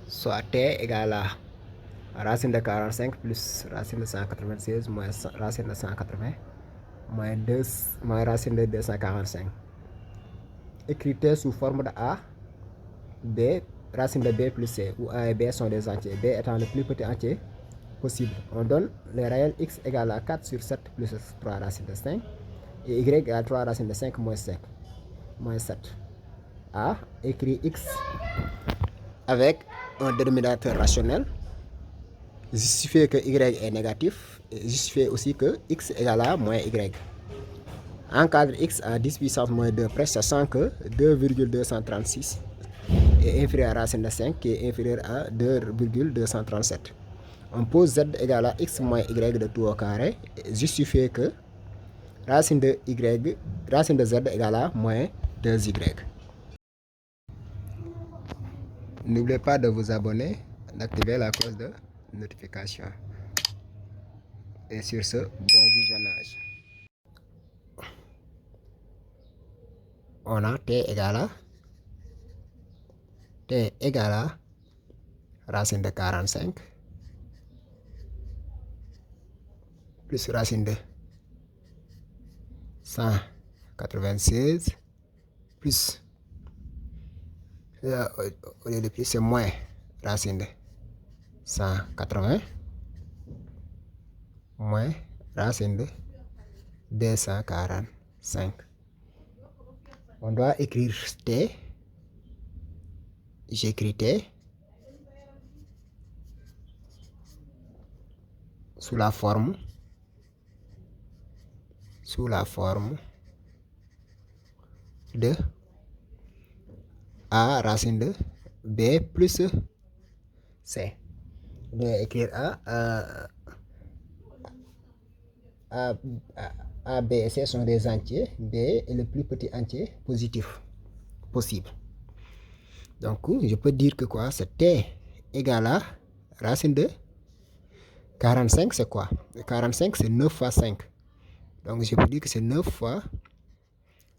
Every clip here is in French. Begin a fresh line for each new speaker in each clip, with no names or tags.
soit t égale à racine de 45 plus racine de 196 moins racine de 180 moins racine de 245. Écrit t sous forme de a, b, racine de b plus c, où a et b sont des entiers, b étant le plus petit entier possible. On donne les réels x égale à 4 sur 7 plus 3 racine de 5 et y égale 3 racine de 5 moins 7. A écrit x avec un dénominateur rationnel, justifier que y est négatif, et justifier aussi que x égale à moins y. Encadre x à 10 puissance moins 2 près, sachant que 2,236 est inférieur à racine de 5 qui est inférieur à 2,237. On pose z égale à x moins y de tout au carré, et justifier que racine de z égale à moins 2y. N'oubliez pas de vous abonner, d'activer la cloche de notification. Et sur ce, bon visionnage. On a t égale à racine de 45 plus racine de 196 plus, au lieu de plus, c'est moins racine de 180 moins racine de 245. On doit écrire t, j'écris t sous la forme de a racine de b plus c. On doit écrire A, B et C sont des entiers. B est le plus petit entier positif possible. Donc, je peux dire que quoi? C'est t égale à racine de 45, c'est quoi? 45, c'est 9 fois 5. Donc, je peux dire que c'est 9 fois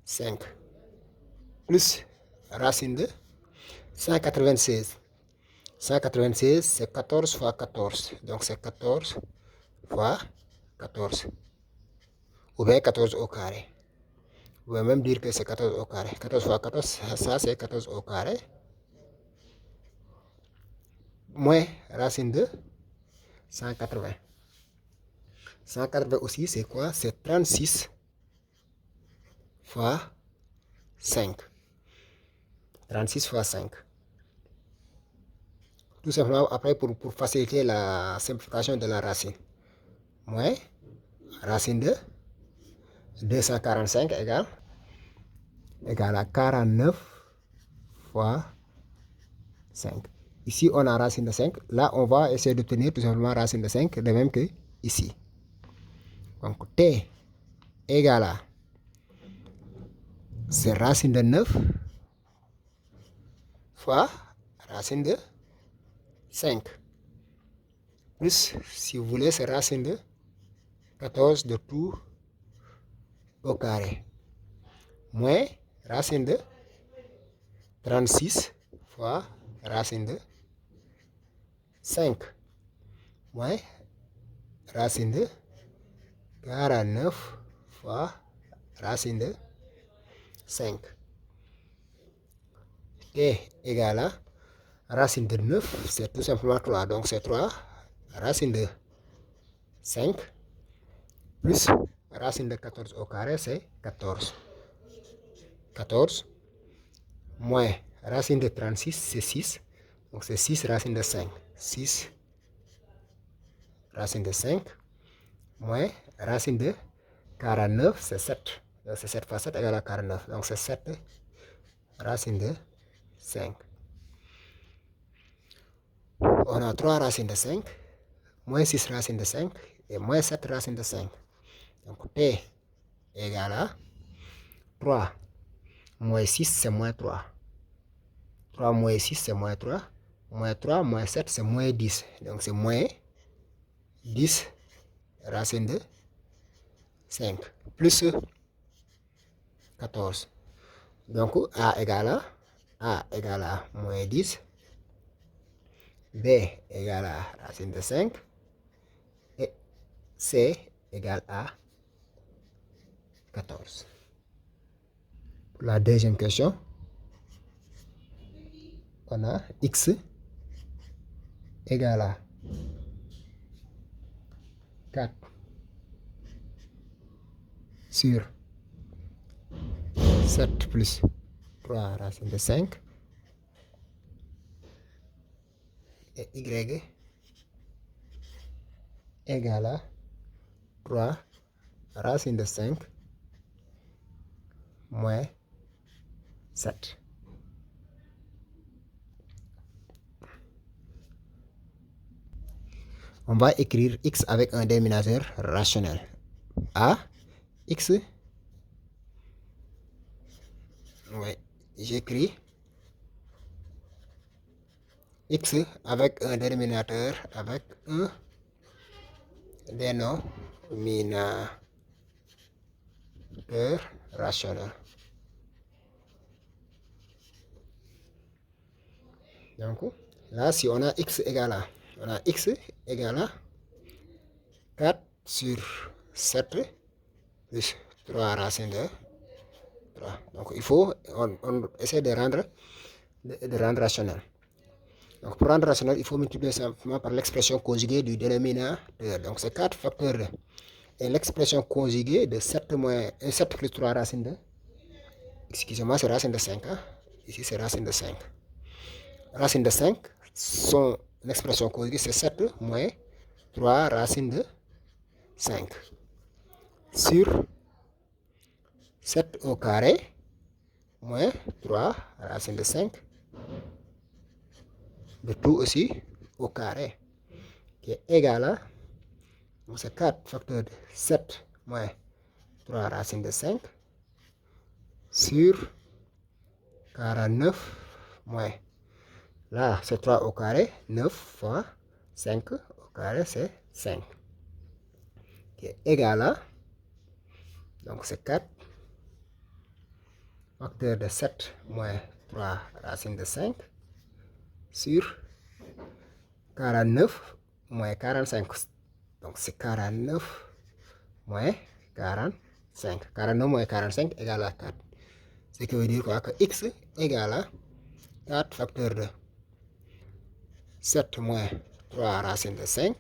5 plus racine de 196. 196, c'est 14 fois 14. Donc, c'est 14 fois 14. Ou bien 14 au carré. Vous pouvez même dire que c'est 14 au carré. 14 fois 14, ça c'est 14 au carré. Moins racine de 180. 180 aussi, c'est quoi? C'est 36 fois 5. 36 fois 5. Tout simplement, après, pour faciliter la simplification de la racine. Moins racine de 245 égale à 49 fois 5. Ici, on a racine de 5. Là, on va essayer d'obtenir tout simplement racine de 5, de même que ici. Donc, t égale à, c'est racine de 9 fois racine de 5. Plus, si vous voulez, c'est racine de 14 de tout au carré. Moins racine de 36 fois racine de 5. Moins racine de 49 fois racine de 5. T égale à racine de 9, c'est tout simplement 3. Donc c'est 3 racine de 5 plus racine de 14 au carré, c'est 14. 14 moins racine de 36, c'est 6. Donc c'est 6 racine de 5. 6 racine de 5 moins racine de 49, c'est 7. Donc c'est 7 fois 7 égale à 49. Donc c'est 7 racine de 5. On a 3 racines de 5, moins 6 racines de 5 et moins 7 racines de 5. Donc t égale à 3 moins 6, c'est moins 3. 3 moins 6, c'est moins 3. Moins 3 moins 7, c'est moins 10. Donc c'est moins 10 racine de 5 plus 14. Donc A égale à moins 10 B égale à racine de 5 et C égale à 14. Pour la deuxième question, on a x égale à 4 sur 7 plus 3 racine de 5 et y égale à 3 racine de 5 moins 7. On va écrire x avec un dénominateur rationnel. A, x, oui, j'écris x avec un dénominateur avec un dénominateur rationnel. Donc là, si on a x égale à, on a x égale à 4 sur 7 plus 3 racine de 3. Donc il faut, on essaie de rendre rationnel. Donc pour rendre rationnel, il faut multiplier simplement par l'expression conjuguée du dénominateur. Donc c'est 4 facteur 2. Et l'expression conjuguée de 7 plus 3 racine de, excusez-moi, c'est racine de 5. Hein? Ici c'est racine de 5. Racine de 5, son expression conjuguée c'est 7 moins 3 racine de 5 sur 7 au carré moins 3 racine de 5 de tout aussi au carré qui est égal à, c'est 4 facteur de 7 moins 3 racine de 5 sur 49 moins, là c'est 3 au carré, 9 fois 5 au carré c'est 5 qui est égal à, donc c'est 4 facteur de 7 moins 3 racine de 5 sur 49 moins 45. Donc c'est 49 moins 45. 49 moins 45 égale à 4. Ce qui veut dire quoi? Que x égale à 4 facteur de 7 moins 3 racine de 5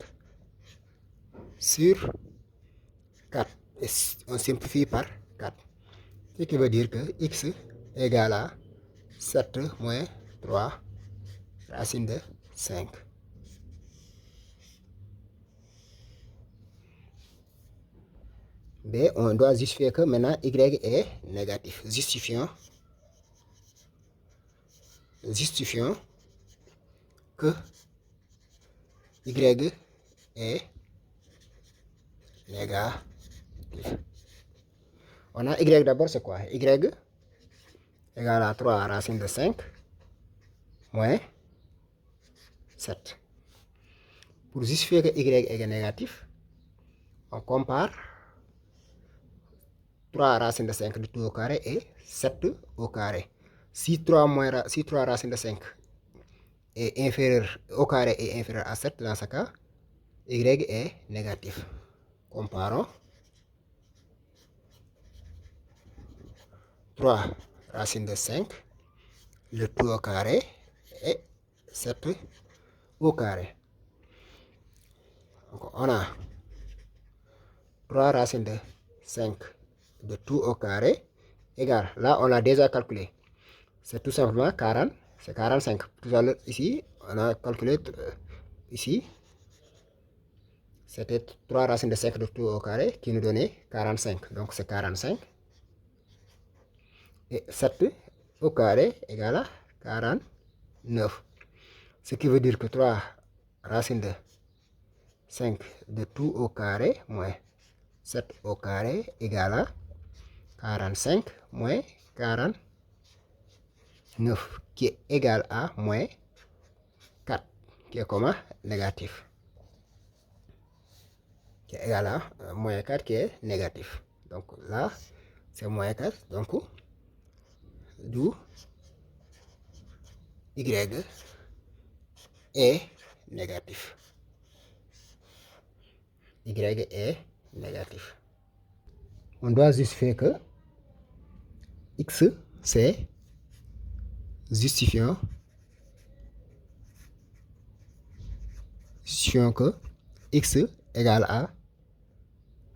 sur 4. Et on simplifie par 4. Ce qui veut dire que x égale à 7 moins 3 racine de 5. B, on doit justifier que maintenant y est négatif. Justifions que y est négatif. On a y d'abord, c'est quoi? Y égale à 3 racine de 5 moins 7. Pour justifier que y est négatif, on compare 3 racine de 5 de tout au carré et 7 au carré. Si 3 racine de 5 est inférieur au carré est inférieur à 7, dans ce cas, y est négatif. Comparons 3 racine de 5, le tout au carré et 7 au carré. Donc on a 3 racine de 5 de tout au carré égale, là on l'a déjà calculé, c'est tout simplement 40, c'est 45. Tout à l'heure ici, on a calculé ici, c'était 3 racines de 5 de tout au carré qui nous donnait 45. Donc c'est 45. Et 7 au carré égale à 49. Ce qui veut dire que 3 racines de 5 de tout au carré moins 7 au carré égale à 45 moins 49 qui est égal à moins 4 qui est comment? Négatif. Qui est égal à moins 4 qui est négatif. Donc là, c'est moins 4. Donc, d'où y est négatif. Y est négatif. On doit justifier que x, c'est justifiant que x égale à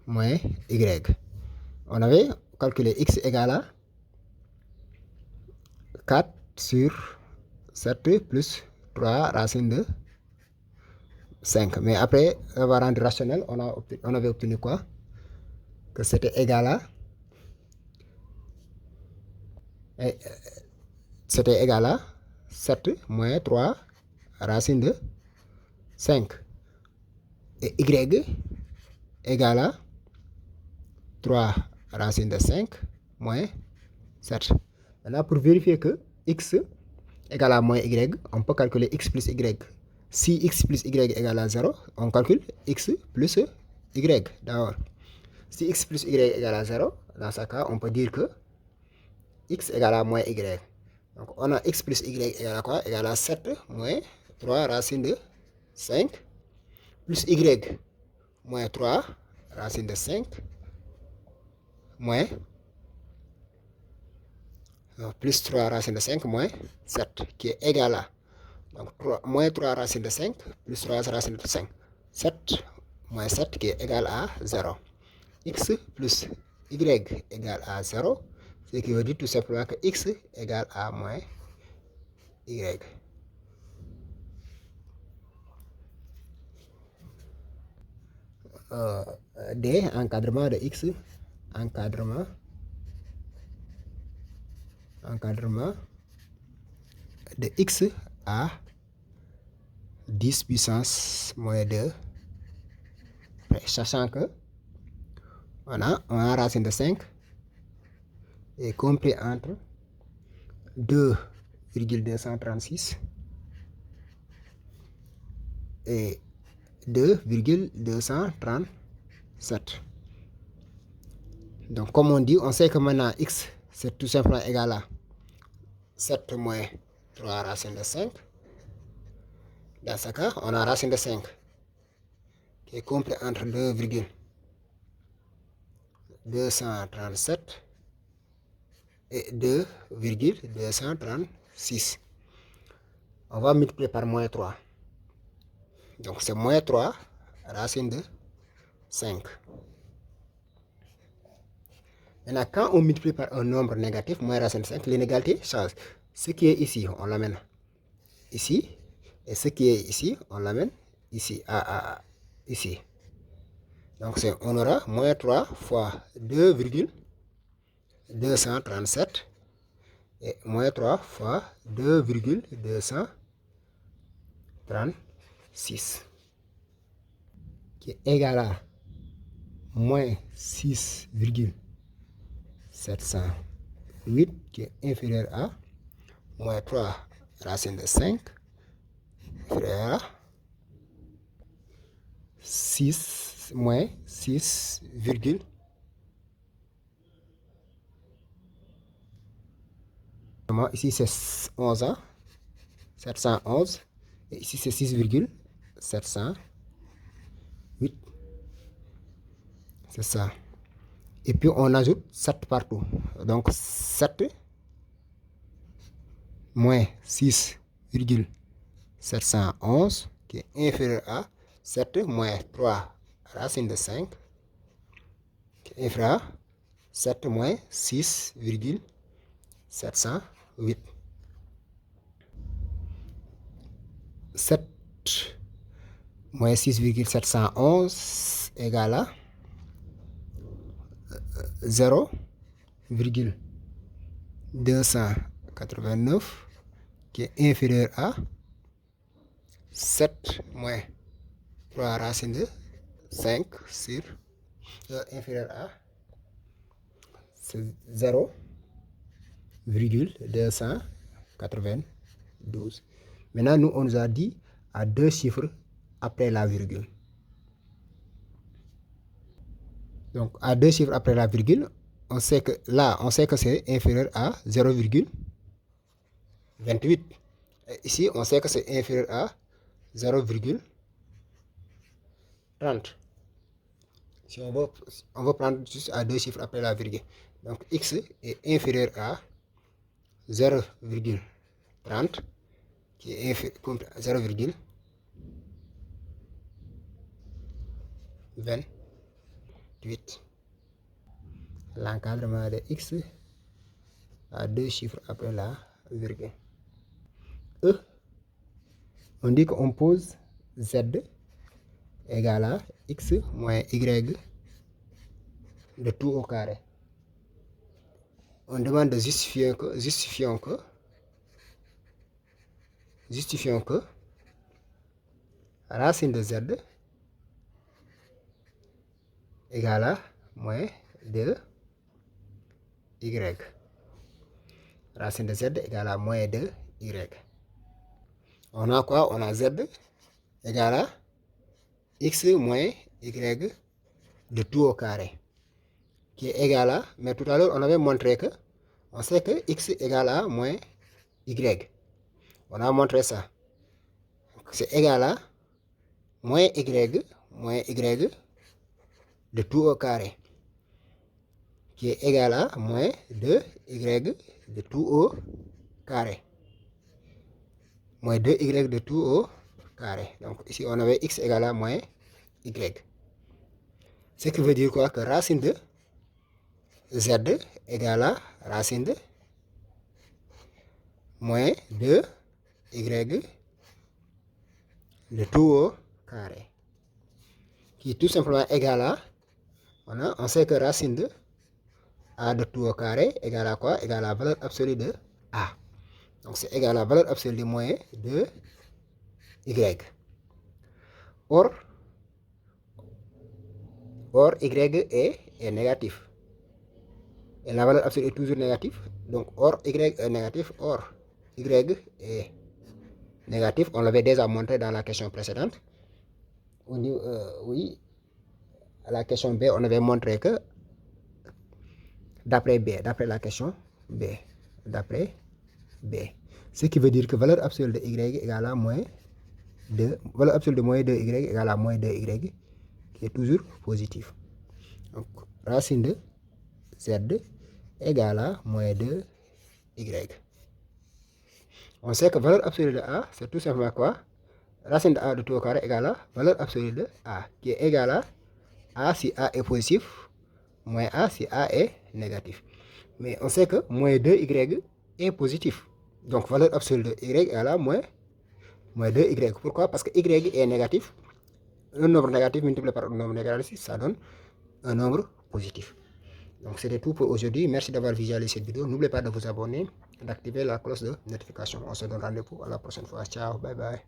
moins y. On avait calculé x égale à 4 sur 7 plus 3 racine de 5. Mais après avoir rendu rationnel, on avait obtenu quoi? Que c'était égal à c'était égal à 7 moins 3 racine de 5. Et y égale à 3 racine de 5 moins 7. Maintenant, pour vérifier que x égale à moins y, on peut calculer x plus y. Si x plus y égale à 0, on calcule x plus y d'abord. Si x plus y égale à 0, dans ce cas, on peut dire que x égale à moins y. Donc, on a x plus y égale à quoi? Égale à 7 moins 3 racine de 5 plus y moins 3 racine de 5 moins plus 3 racine de 5 moins 7 qui est égal à donc moins 3 racine de 5 plus 3 racine de 5. 7 moins 7 qui est égal à 0. X plus y égale à 0, ce qui veut dire tout simplement que x égale à moins y. D, encadrement de x, encadrement de x à 10 puissance moins 2, sachant que on a racine de 5 est compris entre 2,236 et 2,237. Donc, comme on dit, on sait que maintenant x, c'est tout simplement égal à 7 moins 3 racine de 5. Dans ce cas, on a racine de 5 qui est compris entre 2,237 et 2,236. On va multiplier par moins 3. Donc, c'est moins 3 racine de 5. Maintenant, quand on multiplie par un nombre négatif, moins racine de 5, l'inégalité change. Ce qui est ici, on l'amène ici. Et ce qui est ici, on l'amène ici, ici. Donc, on aura moins 3 fois 2,237 et moins 3 fois 2,236 qui est égal à moins 6,708 qui est inférieur à moins 3 racine de 5 inférieur à 6 moins 6, ici c'est 11 ans, 711 et ici c'est 6,708. C'est ça. Et puis on ajoute 7 partout. Donc 7 moins 6,711 qui est inférieur à 7 moins 3 racine de 5 qui est inférieur à 7 moins 6,708. 7 moins 6,711 égale à 0,289 qui est inférieur à 7 moins 3 racine de 5 sur inférieur à 0,292. Maintenant, nous, on nous a dit à 2 chiffres après la virgule. Donc, à 2 chiffres après la virgule, on sait que c'est inférieur à 0,28. Ici, on sait que c'est inférieur à 0,30. Si on veut prendre juste à 2 chiffres après la virgule. Donc x est inférieur à 0,30 qui est inférieur à 0,28. L'encadrement de x à 2 chiffres après la virgule. E, on dit qu'on pose z égale à x moins y de tout au carré. On demande de justifier que racine de z égale à moins 2y. Racine de z égale à moins 2y. On a quoi? On a z égale à x moins y de tout au carré, qui est égal à, mais tout à l'heure on avait montré que, on sait que x égale à moins y. On a montré ça. C'est égal à moins y de tout au carré, qui est égal à moins 2y de tout au carré. Moins 2y de tout au carré. Donc ici on avait x égale à moins y. Ce qui veut dire quoi? Que racine de z égale à racine de moins 2y de tout au carré, qui est tout simplement égal à, on sait que racine de a de tout au carré égale à quoi? Égale à la valeur absolue de a. Donc c'est égal à la valeur absolue de moins 2y. Or y est négatif. Et la valeur absolue est toujours négative. Donc or y est négatif, or y est négatif. On l'avait déjà montré dans la question précédente. Oui, à la question B, on avait montré que d'après la question B, ce qui veut dire que valeur absolue de y égale à moins 2, valeur absolue de moins 2y égale à moins 2y, qui est toujours positif. Donc racine de z égale à moins 2y. On sait que valeur absolue de a, c'est tout simplement quoi? Racine de a de tout au carré égale à valeur absolue de a, qui est égale à si a est positif, moins a si a est négatif. Mais on sait que moins 2y est positif. Donc valeur absolue de y égale à moins 2y. Pourquoi? Parce que y est négatif. Un nombre négatif multiplié par un nombre négatif, ça donne un nombre positif. Donc c'était tout pour aujourd'hui. Merci d'avoir visualisé cette vidéo. N'oubliez pas de vous abonner, d'activer la cloche de notification. On se donne rendez-vous à la prochaine fois. Ciao, bye bye.